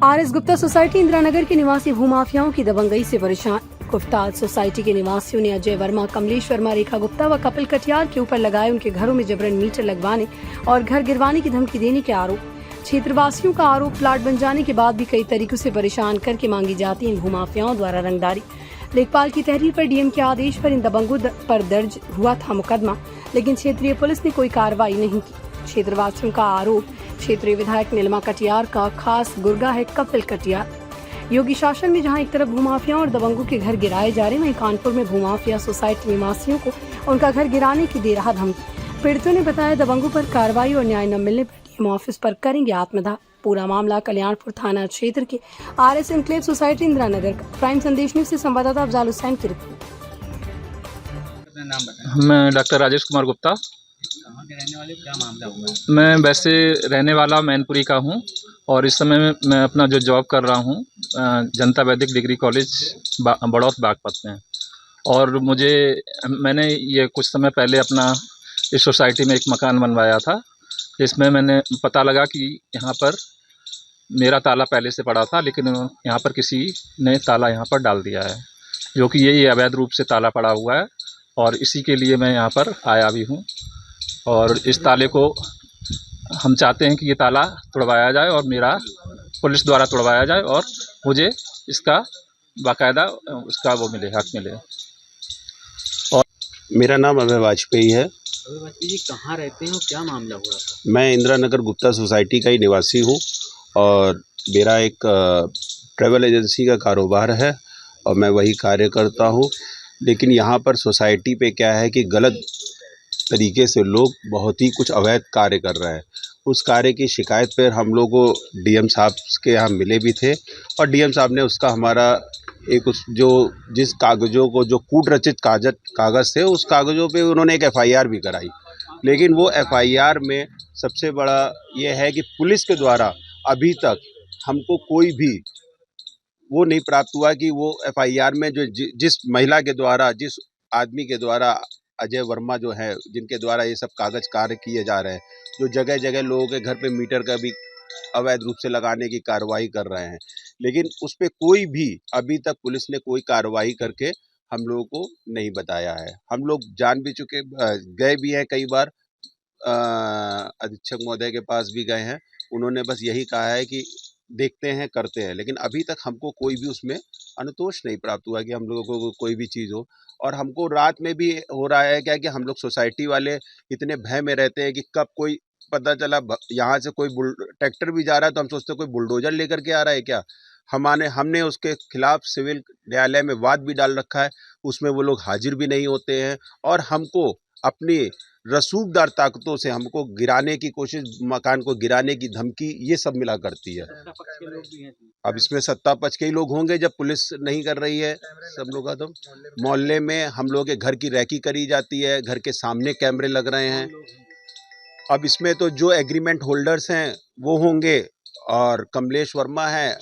RS Gupta society Indiranagar के निवासी भूमाफियाओं की दबंगई से परेशान। गुप्ता सोसाइटी के निवासियों ने अजय वर्मा, कमलेश वर्मा, रेखा गुप्ता व कपिल कटियार के ऊपर लगाए उनके घरों में जबरन मीटर लगवाने और घर गिरवाने की धमकी देने के आरोप। क्षेत्रवासियों का आरोप, प्लाट बन जाने के बाद भी कई तरीकों से परेशान करके मांगी जाती इन भूमाफियाओं द्वारा रंगदारी। लेखपाल की तहरीर पर डीएम के आदेश पर इन दबंगों पर दर्ज हुआ था मुकदमा, लेकिन क्षेत्रीय पुलिस ने कोई कार्रवाई नहीं की। क्षेत्रवासियों का आरोप, क्षेत्रीय विधायक नीलिमा कटियार का खास गुर्गा है कपिल कटियार। योगी शासन में जहां एक तरफ भूमाफियाओं और दबंगों के घर गिराए जा रहे, वहीं कानपुर में भूमाफिया सोसाइटी निवासियों को उनका घर गिराने की दे रहा धमकी। पीड़ितों ने बताया दबंगों पर कार्रवाई और न्याय न मिलने पर डीएम ऑफिस पर करेंगे आत्मदाह। पूरा मामला कल्याणपुर थाना क्षेत्र के आरएस एनक्लेव सोसाइटी इंदिरानगर का। प्राइम संदेश न्यूज से संवाददाता अफजाल हुसैन की रिपोर्ट। मैं डॉक्टर राजेश कुमार गुप्ता। कहाँ के रहने वाले, क्या मामला हुआ? मैं वैसे रहने वाला मैनपुरी का हूँ और इस समय मैं अपना जो जॉब कर रहा हूँ जनता वैदिक डिग्री कॉलेज बड़ौत बागपत में। और मैंने ये कुछ समय पहले अपना इस सोसाइटी में एक मकान बनवाया था। इसमें मैंने पता लगा कि यहाँ पर मेरा ताला पहले से पड़ा था, लेकिन यहाँ पर किसी ने ताला यहाँ पर डाल दिया है, जो कि ये अवैध रूप से ताला पड़ा हुआ है। और इसी के लिए मैं यहाँ पर आया भी हूँ और इस ताले को हम चाहते हैं कि ये ताला तोड़वाया जाए और मेरा पुलिस द्वारा तोड़वाया जाए और मुझे इसका बाकायदा उसका वो मिले, हक मिले। और मेरा नाम अभय वाजपेयी है। अभय वाजपेयी जी, कहाँ रहते हैं और क्या मामला हुआ था? मैं इंदिरानगर गुप्ता सोसाइटी का ही निवासी हूँ और मेरा एक ट्रैवल एजेंसी का कारोबार है और मैं वही कार्य करता हूँ। लेकिन यहाँ पर सोसाइटी पे क्या है कि गलत तरीके से लोग बहुत ही कुछ अवैध कार्य कर रहे हैं। उस कार्य की शिकायत पर हम लोग को डीएम साहब के यहाँ मिले भी थे और डीएम साहब ने उसका हमारा एक जिस कागज़ों को जो कूट रचित कागज़ थे, उस कागज़ों पे उन्होंने एक एफआईआर भी कराई। लेकिन वो एफआईआर में सबसे बड़ा ये है कि पुलिस के द्वारा अभी तक हमको कोई भी वो नहीं प्राप्त हुआ कि वो एफआईआर में जिस महिला के द्वारा, जिस आदमी के द्वारा, अजय वर्मा जो है, जिनके द्वारा ये सब कागज कार्य किए जा रहे हैं, जो जगह जगह लोगों के घर पे मीटर का भी अवैध रूप से लगाने की कार्रवाई कर रहे हैं, लेकिन उस पर कोई भी अभी तक पुलिस ने कोई कार्रवाई करके हम लोगों को नहीं बताया है। हम लोग जान भी चुके, गए भी हैं कई बार, अधीक्षक महोदय के पास भी गए हैं। उन्होंने बस यही कहा है कि देखते हैं, करते हैं, लेकिन अभी तक हमको कोई भी उसमें अनुतोष नहीं प्राप्त हुआ कि हम लोगों को कोई भी चीज़ हो। और हमको रात में भी हो रहा है क्या कि हम लोग सोसाइटी वाले इतने भय में रहते हैं कि कब कोई पता चला यहाँ से कोई ट्रैक्टर भी जा रहा है तो हम सोचते हैं कोई बुलडोजर लेकर के आ रहा है क्या। हमने उसके खिलाफ सिविल न्यायालय में वाद भी डाल रखा है, उसमें वो लोग हाजिर भी नहीं होते हैं और हमको अपनी रसूखदार ताकतों से हमको गिराने की कोशिश, मकान को गिराने की धमकी, ये सब मिला करती है। अब इसमें सत्ता पक्ष के ही लोग होंगे जब पुलिस नहीं कर रही है। सब लोग का तो मोहल्ले में हम लोग के घर की रैकी करी जाती है, घर के सामने कैमरे लग रहे हैं। अब इसमें तो जो एग्रीमेंट होल्डर्स हैं वो होंगे और कमलेश वर्मा है,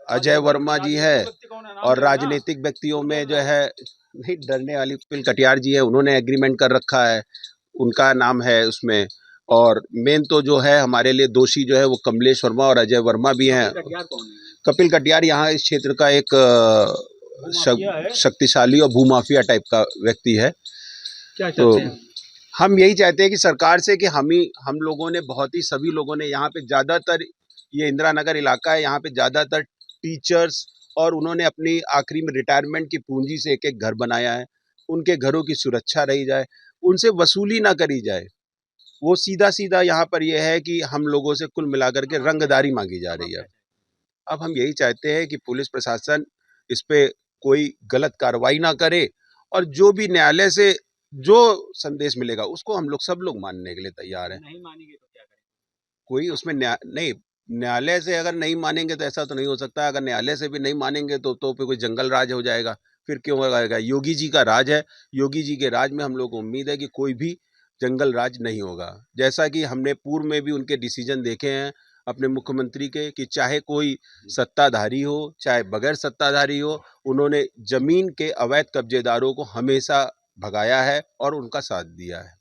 अजय वर्मा जी है और राजनीतिक व्यक्तियों में जो है नहीं डरने वाली कपिल कटियार जी है, उन्होंने एग्रीमेंट कर रखा है, उनका नाम है उसमें। और मेन तो जो है हमारे लिए दोषी जो है वो कमलेश वर्मा और अजय वर्मा भी हैं। कपिल कटियार यहाँ इस क्षेत्र का एक शक्तिशाली और भूमाफिया टाइप का व्यक्ति है। तो हम यही चाहते हैं कि सरकार से कि हम लोगों ने सभी लोगों ने यहाँ पे ज़्यादातर, ये इंदिरानगर इलाका है, यहाँ पे ज़्यादातर टीचर्स और उन्होंने अपनी आखिरी में रिटायरमेंट की पूंजी से एक घर बनाया है। उनके घरों की सुरक्षा रही जाए, उनसे वसूली ना करी जाए। वो सीधा यहाँ पर यह है कि हम लोगों से कुल मिलाकर के रंगदारी मांगी जा रही है। अब हम यही चाहते हैं कि पुलिस प्रशासन इस पे कोई गलत कार्रवाई ना करे और जो भी न्यायालय से जो संदेश मिलेगा उसको हम लोग सब लोग मानने के लिए तैयार हैं। नहीं मानेंगे तो क्या करें? कोई उसमें नहीं, न्यायालय से अगर नहीं मानेंगे तो ऐसा तो नहीं हो सकता। अगर न्यायालय से भी नहीं मानेंगे तो फिर कोई जंगल राज हो जाएगा। फिर क्यों होगा? योगी जी का राज है, योगी जी के राज में हम लोग को उम्मीद है कि कोई भी जंगल राज नहीं होगा। जैसा कि हमने पूर्व में भी उनके डिसीजन देखे हैं अपने मुख्यमंत्री के, कि चाहे कोई सत्ताधारी हो चाहे बगैर सत्ताधारी हो, उन्होंने जमीन के अवैध कब्जेदारों को हमेशा भगाया है और उनका साथ दिया है।